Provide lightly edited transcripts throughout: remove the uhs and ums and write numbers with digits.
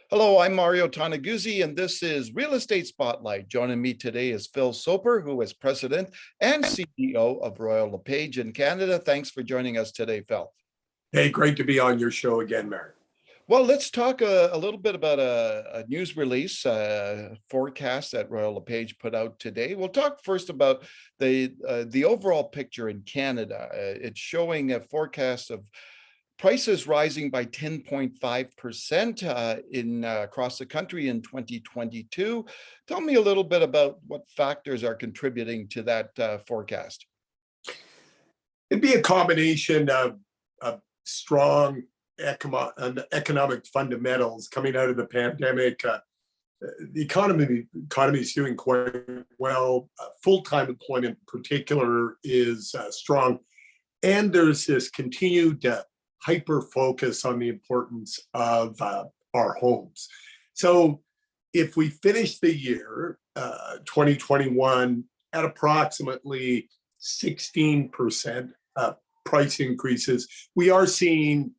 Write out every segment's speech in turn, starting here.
Hello, I'm Mario Toneguzzi, and this is Real Estate Spotlight. Joining me today is Phil Soper, who is President and CEO of Royal LePage in Canada. Thanks for joining us today, Phil. Hey, great to be on your show again, Mary. Well, let's talk a little bit about a news release forecast that Royal LePage put out today. We'll talk first about the overall picture in Canada. It's showing a forecast of prices rising by 10.5% in across the country in 2022. Tell me a little bit about what factors are contributing to that forecast. It'd be a combination of strong economic fundamentals coming out of the pandemic. The economy is doing quite well. Full-time employment in particular is strong. And there's this continued hyper focus on the importance of our homes. So if we finish the year 2021 at approximately 16% price increases, we are seeing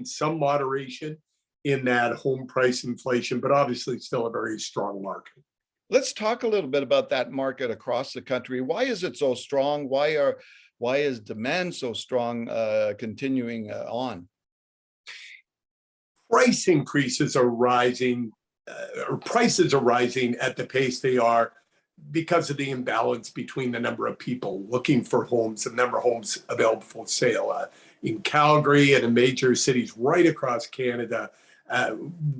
some moderation in that home price inflation, but obviously still a very strong market. Let's talk a little bit about that market across the country. Why is it so strong? Why is demand so strong continuing on? Price increases are rising, or prices are rising at the pace they are because of the imbalance between the number of people looking for homes and the number of homes available for sale. In Calgary and in major cities right across Canada,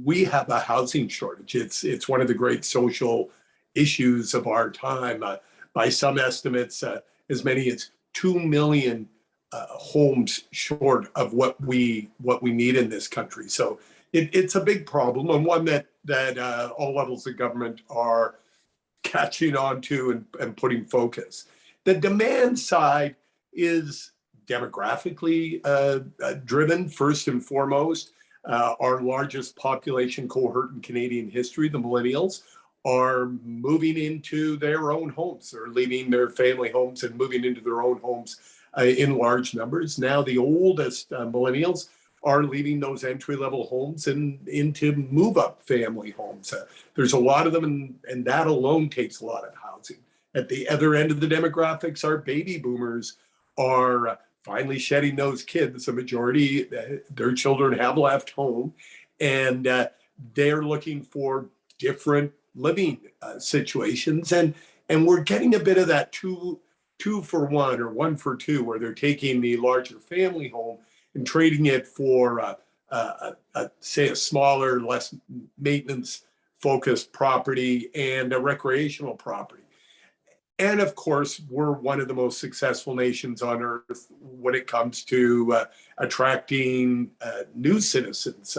we have a housing shortage. It's one of the great social issues of our time. By some estimates, as many as 2 million homes short of what we need in this country. So it's a big problem, and one that all levels of government are catching on to and putting focus. The demand side is demographically driven first and foremost. Our largest population cohort in Canadian history, the millennials, are moving into their own homes. They're leaving their family homes and moving into their own homes in large numbers. Now the oldest millennials are leaving those entry-level homes and into move-up family homes. There's a lot of them, and that alone takes a lot of housing. At the other end of the demographics, our baby boomers are finally shedding those kids. The majority, their children have left home, and they're looking for different living situations, and we're getting a bit of that two for one or one for two, where they're taking the larger family home and trading it for say a smaller, less maintenance focused property and a recreational property. And of course, we're one of the most successful nations on earth when it comes to attracting new citizens,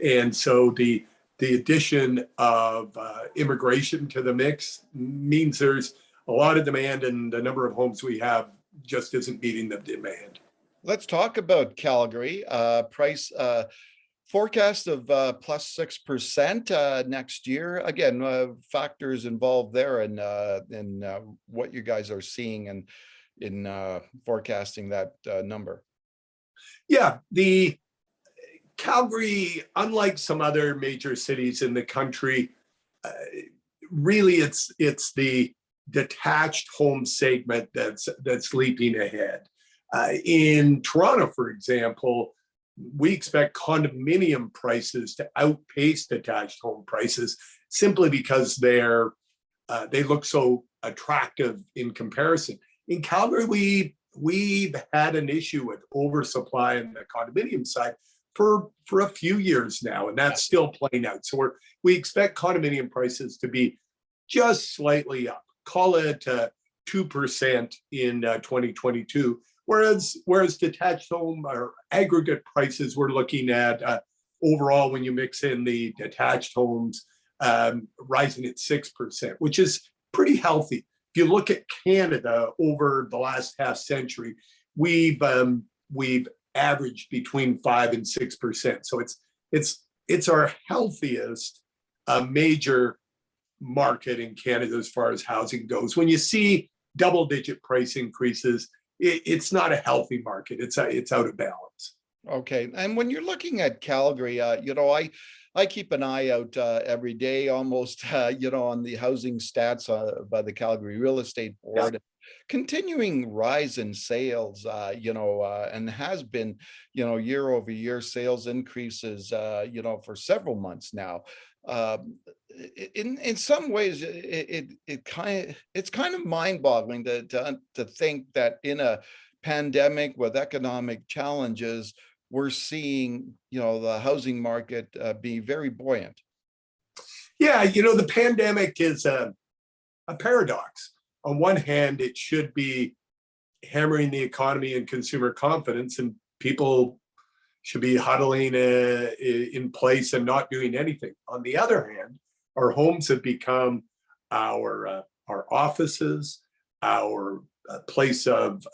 and so the addition of immigration to the mix means there's a lot of demand, and the number of homes we have just isn't meeting the demand. Let's talk about Calgary. Price forecast of plus 6% next year. Again, factors involved there and what you guys are seeing and in forecasting that number. Yeah, the Calgary, unlike some other major cities in the country, really it's the detached home segment that's leaping ahead. In Toronto, for example, we expect condominium prices to outpace detached home prices simply because they look so attractive in comparison. In Calgary, we've had an issue with oversupply on the condominium side for a few years now, and that's still playing out. So we expect condominium prices to be just slightly up, call it 2% in 2022. Whereas detached home or aggregate prices, we're looking at overall, when you mix in the detached homes, rising at 6%, which is pretty healthy. If you look at Canada over the last half century, we've averaged between 5 and 6%. So it's our healthiest major market in Canada as far as housing goes. When you see double-digit price increases, it's not a healthy market. It's out of balance. Okay, and when you're looking at Calgary, I keep an eye out every day, almost, on the housing stats by the Calgary Real Estate Yeah. Board. Continuing rise in sales, and has been, year over year sales increases, for several months now. In some ways, it's kind of mind-boggling to think that in a pandemic with economic challenges, we're seeing, the housing market be very buoyant. Yeah, the pandemic is a paradox. On one hand, it should be hammering the economy and consumer confidence, and people should be huddling in place and not doing anything. On the other hand, our homes have become our offices, our place of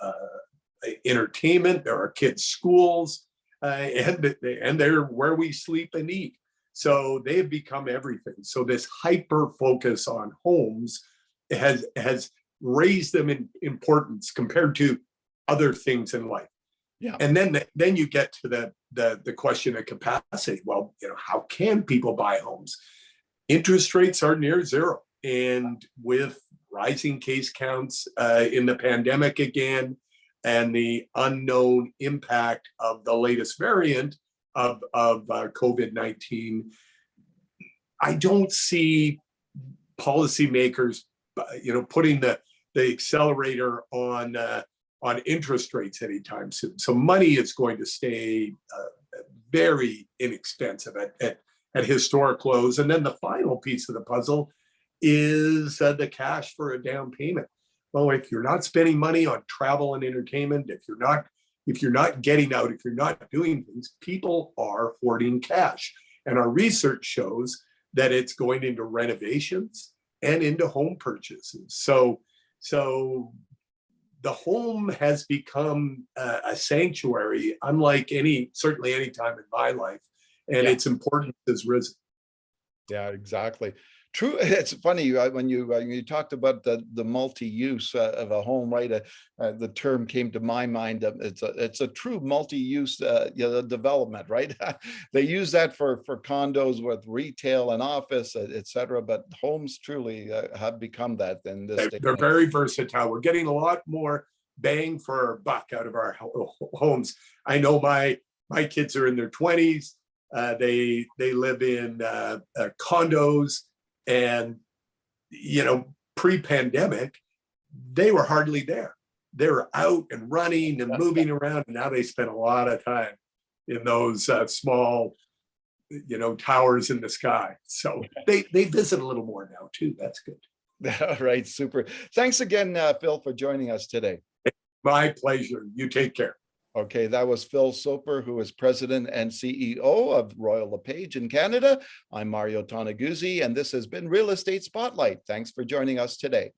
entertainment, our kids' schools, and they're where we sleep and eat. So they have become everything. So this hyper focus on homes has raised them in importance compared to other things in life. Yeah. And then you get to the question of capacity. Well, how can people buy homes? Interest rates are near zero, and with rising case counts in the pandemic again, and the unknown impact of the latest variant of COVID-19, I don't see policymakers, putting the accelerator on interest rates anytime soon. So money is going to stay very inexpensive at historic lows. And then the final piece of the puzzle is the cash for a down payment. Well, if you're not spending money on travel and entertainment, if you're not getting out, if you're not doing things, people are hoarding cash. And our research shows that it's going into renovations and into home purchases. So the home has become a sanctuary, unlike certainly any time in my life, and its importance has risen. Yeah, exactly. True. It's funny when you talked about the multi-use of a home, right? The term came to my mind. It's a true multi-use development, right? They use that for condos with retail and office, et cetera. But homes truly have become that in this day. They're very versatile. We're getting a lot more bang for our buck out of our homes. I know my kids are in their 20s. They live in condos, and pre-pandemic, they were hardly there. They were out and running and moving around, and now they spend a lot of time in those small, towers in the sky. So they visit a little more now too. That's good. All right, super. Thanks again, Phil, for joining us today. My pleasure. You take care. Okay, that was Phil Soper, who is president and CEO of Royal LePage in Canada. I'm Mario Toneguzzi, and this has been Real Estate Spotlight. Thanks for joining us today.